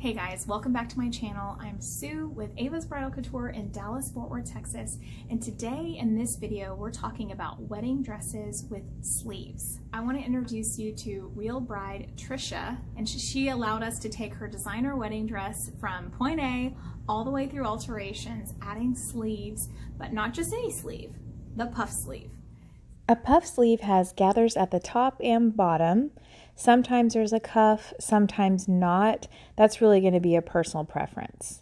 Hey guys, welcome back to my channel. I'm Sue with Ava's Bridal Couture in Dallas, Fort Worth, Texas. And today in this video, we're talking about wedding dresses with sleeves. I want to introduce you to real bride Tricia, and she allowed us to take her designer wedding dress from point A all the way through alterations, adding sleeves, but not just any sleeve, the puff sleeve. A puff sleeve has gathers at the top and bottom. Sometimes there's a cuff, sometimes not. That's really going to be a personal preference.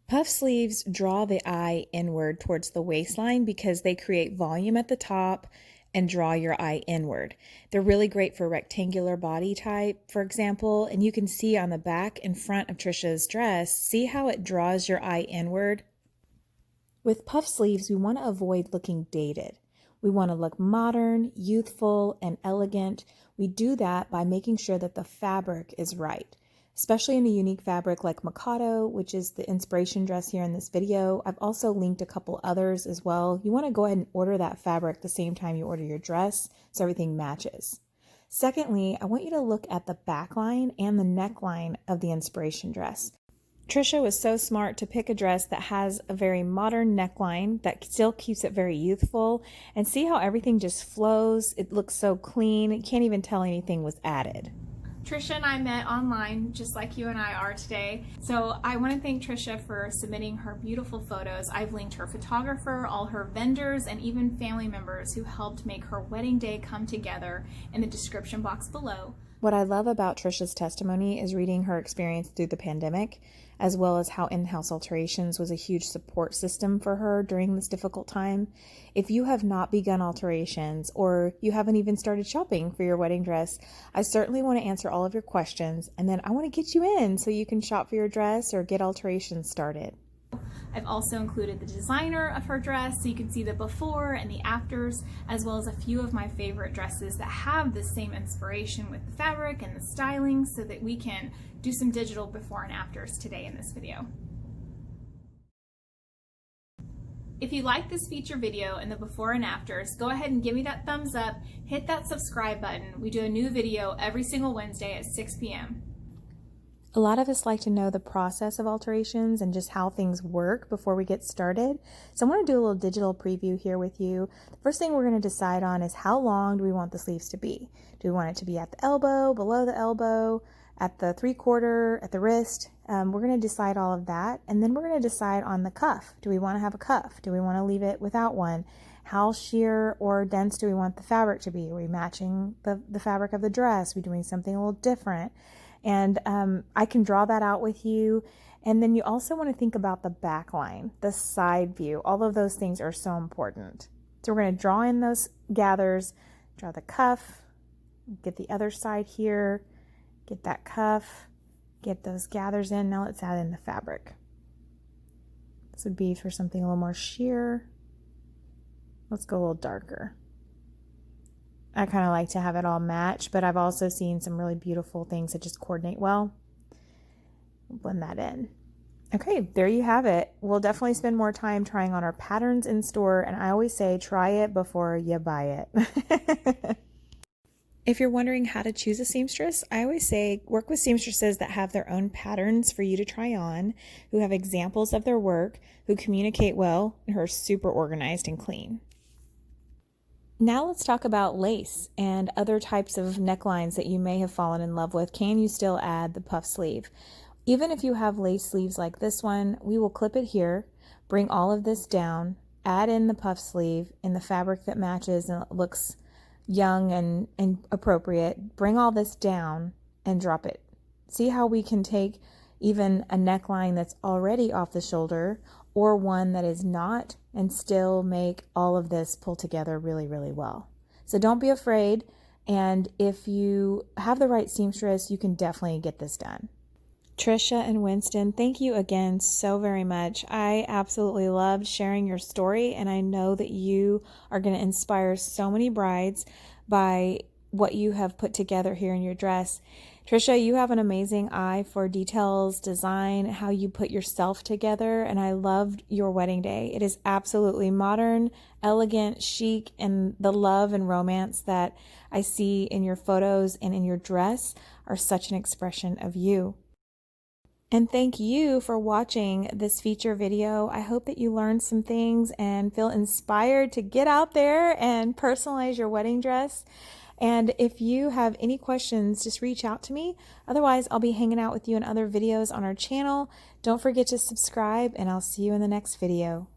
Puff sleeves draw the eye inward towards the waistline because they create volume at the top and draw your eye inward. They're really great for rectangular body type, for example, and you can see on the back and front of Tricia's dress, see how it draws your eye inward? With puff sleeves, we want to avoid looking dated. We want to look modern, youthful, and elegant. We do that by making sure that the fabric is right, especially in a unique fabric like Mikado, which is the inspiration dress here in this video. I've also linked a couple others as well. You want to go ahead and order that fabric the same time you order your dress so everything matches. Secondly, I want you to look at the back line and the neckline of the inspiration dress. Tricia was so smart to pick a dress that has a very modern neckline that still keeps it very youthful, and see how everything just flows. It looks so clean. You can't even tell anything was added. Tricia and I met online just like you and I are today. So I want to thank Tricia for submitting her beautiful photos. I've linked her photographer, all her vendors, and even family members who helped make her wedding day come together in the description box below. What I love about Tricia's testimony is reading her experience through the pandemic, as well as how in-house alterations was a huge support system for her during this difficult time. If you have not begun alterations, or you haven't even started shopping for your wedding dress, I certainly want to answer all of your questions, and then I want to get you in so you can shop for your dress or get alterations started. I've also included the designer of her dress so you can see the before and the afters, as well as a few of my favorite dresses that have the same inspiration with the fabric and the styling, so that we can do some digital before and afters today in this video. If you like this feature video and the before and afters, go ahead and give me that thumbs up, hit that subscribe button. We do a new video every single Wednesday at 6 p.m. A lot of us like to know the process of alterations and just how things work before we get started. So I want to do a little digital preview here with you. The first thing we're going to decide on is how long do we want the sleeves to be? Do we want it to be at the elbow, below the elbow, at the 3/4, at the wrist? We're going to decide all of that. And then we're going to decide on the cuff. Do we want to have a cuff? Do we want to leave it without one? How sheer or dense do we want the fabric to be? Are we matching the fabric of the dress? Are we doing something a little different? And I can draw that out with you. And then you also want to think about the back line, the side view. All of those things are so important. So we're going to draw in those gathers, draw the cuff, get the other side here, get that cuff, get those gathers in. Now let's add in the fabric. This would be for something a little more sheer. Let's go a little darker. I kind of like to have it all match, but I've also seen some really beautiful things that just coordinate well. Blend that in. Okay, there you have it. We'll definitely spend more time trying on our patterns in store, and I always say try it before you buy it. If you're wondering how to choose a seamstress, I always say work with seamstresses that have their own patterns for you to try on, who have examples of their work, who communicate well, and who are super organized and clean. Now let's talk about lace and other types of necklines that you may have fallen in love with. Can you still add the puff sleeve? Even if you have lace sleeves like this one, we will clip it here, bring all of this down, add in the puff sleeve in the fabric that matches and it looks young and appropriate. Bring all this down and drop it. See how we can take even a neckline that's already off the shoulder or one that is not, and still make all of this pull together really, really well. So don't be afraid, and if you have the right seamstress, you can definitely get this done. Tricia and Winston, thank you again so very much. I absolutely loved sharing your story, and I know that you are going to inspire so many brides by what you have put together here in your dress. Tricia, you have an amazing eye for details, design, how you put yourself together, and I loved your wedding day. It is absolutely modern, elegant, chic, and the love and romance that I see in your photos and in your dress are such an expression of you. And thank you for watching this feature video. I hope that you learned some things and feel inspired to get out there and personalize your wedding dress. And if you have any questions, just reach out to me. Otherwise, I'll be hanging out with you in other videos on our channel. Don't forget to subscribe, and I'll see you in the next video.